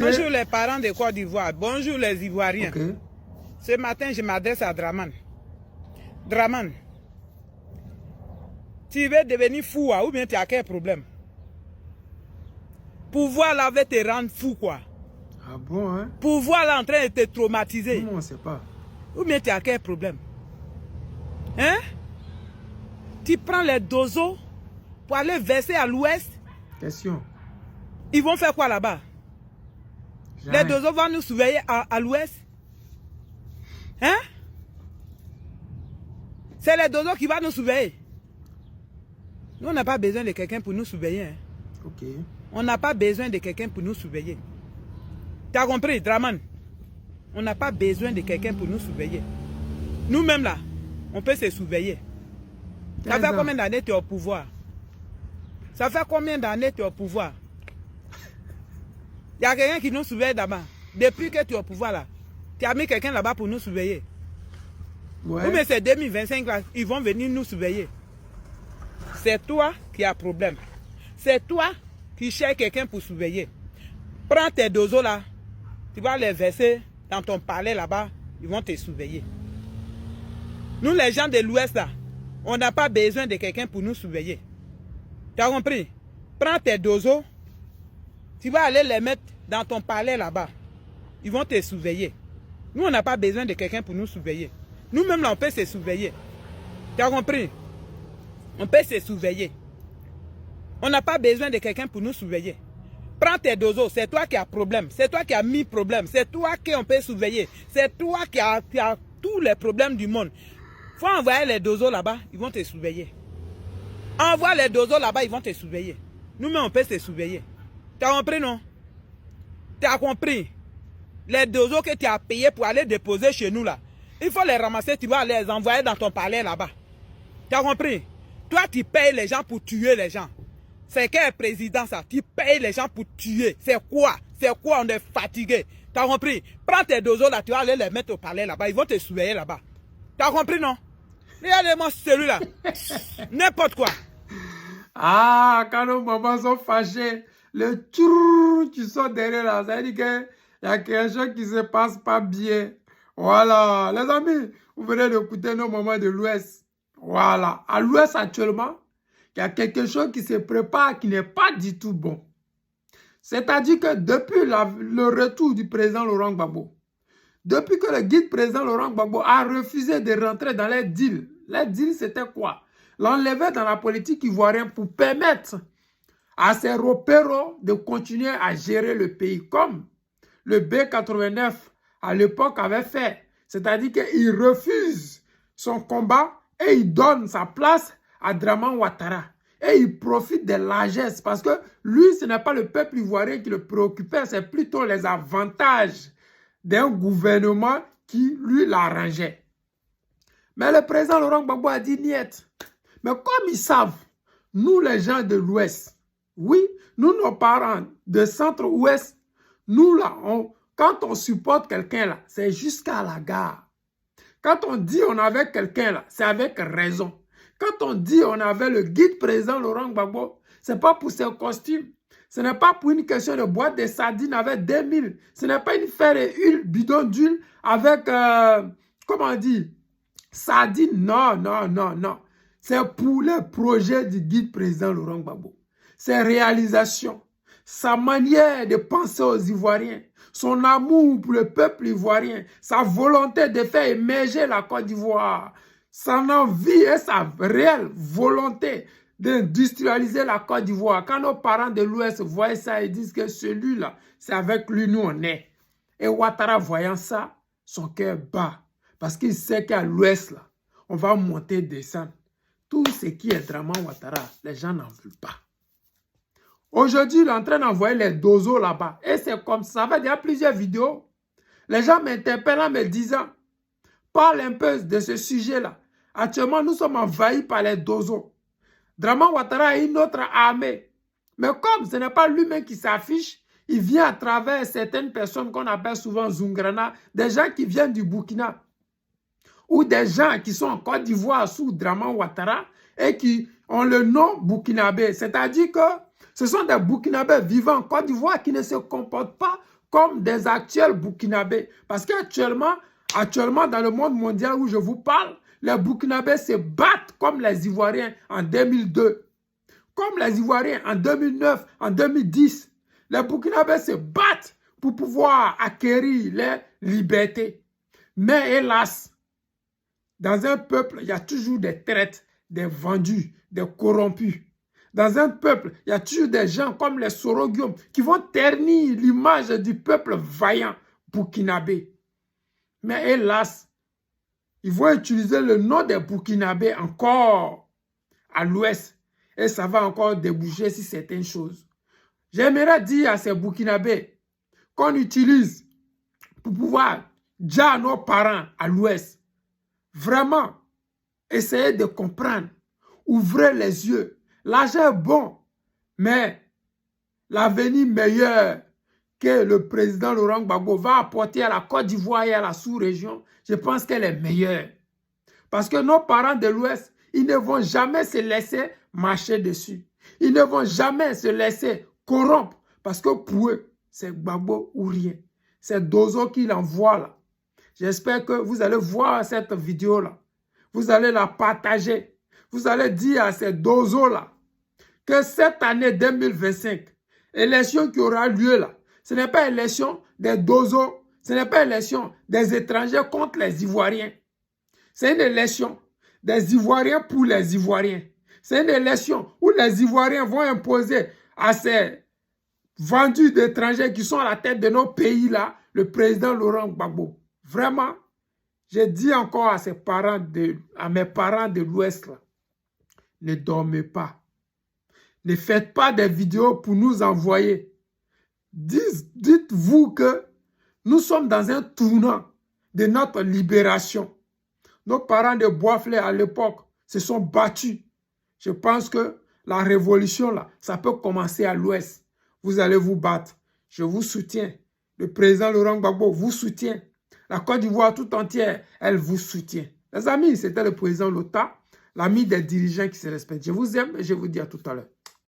Bonjour les parents de Côte d'Ivoire. Bonjour les Ivoiriens. Okay. Ce matin, je m'adresse à Draman. Draman, tu veux devenir fou ou bien tu as quel problème? Pouvoir là va te rendre fou quoi. Ah bon, hein? Pouvoir là en train de te traumatiser. Non, on ne sait pas. Ou bien tu as quel problème? Hein? Tu prends les dozos pour aller verser à l'ouest. Question. Ils vont faire quoi là-bas? Les dozos vont nous surveiller à l'ouest. Hein? C'est les dozos qui vont nous surveiller. Nous, on n'a pas besoin de quelqu'un pour nous surveiller. Hein. Ok. On n'a pas besoin de quelqu'un pour nous surveiller. Tu as compris, Draman? On n'a pas besoin de quelqu'un pour nous surveiller. Nous-mêmes là, on peut se surveiller. Ça fait combien d'années tu es au pouvoir? Ça fait combien d'années tu es au pouvoir? Il y a quelqu'un qui nous surveille là-bas. Depuis que tu es au pouvoir là, tu as mis quelqu'un là-bas pour nous surveiller. Ouais. Oui, mais c'est 2025 là, ils vont venir nous surveiller. C'est toi qui as problème. C'est toi qui cherches quelqu'un pour surveiller. Prends tes dozos là, tu vas les verser dans ton palais là-bas, ils vont te surveiller. Nous les gens de l'Ouest là, on n'a pas besoin de quelqu'un pour nous surveiller. Tu as compris? Prends tes dozos, tu vas aller les mettre dans ton palais là-bas. Ils vont te surveiller. Nous, on n'a pas besoin de quelqu'un pour nous surveiller. Nous-mêmes, là, on peut se surveiller. Tu as compris? On peut se surveiller. On n'a pas besoin de quelqu'un pour nous surveiller. Prends tes dozos, c'est toi qui as problème. C'est toi qui as mis problème. C'est toi qu'on peut surveiller. C'est toi qui as tous les problèmes du monde. Il faut envoyer les dozos là-bas, ils vont te surveiller. Envoie les dozos là-bas, ils vont te surveiller. Nous-mêmes, on peut se surveiller. Tu as compris, non? Tu as compris? Les dozos que tu as payés pour aller déposer chez nous là, il faut les ramasser, tu vas les envoyer dans ton palais là-bas. Tu as compris? Toi, tu payes les gens pour tuer les gens. C'est quel président ça? Tu payes les gens pour tuer. C'est quoi? C'est quoi? On est fatigué. Tu as compris? Prends tes dozos là, tu vas aller les mettre au palais là-bas. Ils vont te surveiller là-bas. Tu as compris, non? Regardez-moi celui-là. N'importe quoi. Ah, quand nos mamans sont fâchés, le trou qui sort derrière là, ça veut dire qu'il y a quelque chose qui se passe pas bien. Voilà, les amis, vous venez d'écouter nos mamans de l'Ouest. Voilà, à l'Ouest actuellement, il y a quelque chose qui se prépare qui n'est pas du tout bon. C'est-à-dire que depuis le retour du président Laurent Gbagbo, depuis que le guide président Laurent Gbagbo a refusé de rentrer dans les deals c'était quoi? L'enlever dans la politique ivoirienne pour permettre à ces repéros de continuer à gérer le pays comme le B89 à l'époque avait fait. C'est-à-dire qu'il refuse son combat et il donne sa place à Draman Ouattara. Et il profite de largesses parce que lui, ce n'est pas le peuple ivoirien qui le préoccupait, c'est plutôt les avantages d'un gouvernement qui lui l'arrangeait. Mais le président Laurent Gbagbo a dit niet. Mais comme ils savent, nous les gens de l'Ouest, oui, nous nos parents de centre-ouest, nous là, quand on supporte quelqu'un là, c'est jusqu'à la gare. Quand on dit on avait quelqu'un là, c'est avec raison. Quand on dit on avait le guide président Laurent Gbagbo, ce n'est pas pour ses costumes. Ce n'est pas pour une question de boîte de sardines avec 2000. Ce n'est pas une fer et huile, bidon d'huile avec, comment on dit, sardines. Non, non, non, non. C'est pour le projet du guide président Laurent Gbagbo. Ses réalisations, sa manière de penser aux Ivoiriens, son amour pour le peuple ivoirien, sa volonté de faire émerger la Côte d'Ivoire, son envie et sa réelle volonté d'industrialiser la Côte d'Ivoire. Quand nos parents de l'Ouest voient ça, ils disent que celui-là, c'est avec lui nous on est. Et Ouattara voyant ça, son cœur bat. Parce qu'il sait qu'à l'Ouest, là, on va monter, descendre. Tout ce qui est Draman Ouattara, les gens n'en veulent pas. Aujourd'hui, il est en train d'envoyer les dozos là-bas. Et c'est comme ça. Il y a plusieurs vidéos. Les gens m'interpellent en me disant, parle un peu de ce sujet-là. Actuellement, nous sommes envahis par les dozos. Draman Ouattara a une autre armée. Mais comme ce n'est pas lui-même qui s'affiche, il vient à travers certaines personnes qu'on appelle souvent Zungrana, des gens qui viennent du Burkina, ou des gens qui sont en Côte d'Ivoire sous Draman Ouattara et qui ont le nom burkinabé. C'est-à-dire que ce sont des Burkinabés vivant en Côte d'Ivoire qui ne se comportent pas comme des actuels Burkinabés. Parce qu'actuellement, dans le monde mondial où je vous parle, les Burkinabés se battent comme les Ivoiriens en 2002. Comme les Ivoiriens en 2009, en 2010. Les Burkinabés se battent pour pouvoir acquérir les libertés. Mais hélas, dans un peuple, il y a toujours des traites, des vendus, des corrompus. Dans un peuple, il y a toujours des gens comme les Soroguium qui vont ternir l'image du peuple vaillant burkinabé. Mais hélas, ils vont utiliser le nom des Burkinabés encore à l'ouest. Et ça va encore déboucher sur certaines choses. J'aimerais dire à ces Burkinabés qu'on utilise pour pouvoir dire à nos parents à l'ouest, vraiment, essayez de comprendre, ouvrez les yeux. L'argent est bon, mais l'avenir meilleur que le président Laurent Gbagbo va apporter à la Côte d'Ivoire et à la sous-région, je pense qu'elle est meilleure. Parce que nos parents de l'Ouest, ils ne vont jamais se laisser marcher dessus. Ils ne vont jamais se laisser corrompre. Parce que pour eux, c'est Gbagbo ou rien. C'est Dozo qui l'envoie là. J'espère que vous allez voir cette vidéo-là. Vous allez la partager. Vous allez dire à ces Dozo-là que cette année 2025, élection qui aura lieu là, ce n'est pas élection des Dozo, ce n'est pas élection des étrangers contre les Ivoiriens. C'est une élection des Ivoiriens pour les Ivoiriens. C'est une élection où les Ivoiriens vont imposer à ces vendus d'étrangers qui sont à la tête de nos pays là, le président Laurent Gbagbo. Vraiment, j'ai dit encore à mes parents de l'Ouest là, ne dormez pas. Ne faites pas des vidéos pour nous envoyer. Dites-vous que nous sommes dans un tournant de notre libération. Nos parents de Boisflé à l'époque se sont battus. Je pense que la révolution, là, ça peut commencer à l'ouest. Vous allez vous battre. Je vous soutiens. Le président Laurent Gbagbo vous soutient. La Côte d'Ivoire tout entière, elle vous soutient. Les amis, c'était le président Lota, l'ami des dirigeants qui se respectent. Je vous aime et je vous dis à tout à l'heure.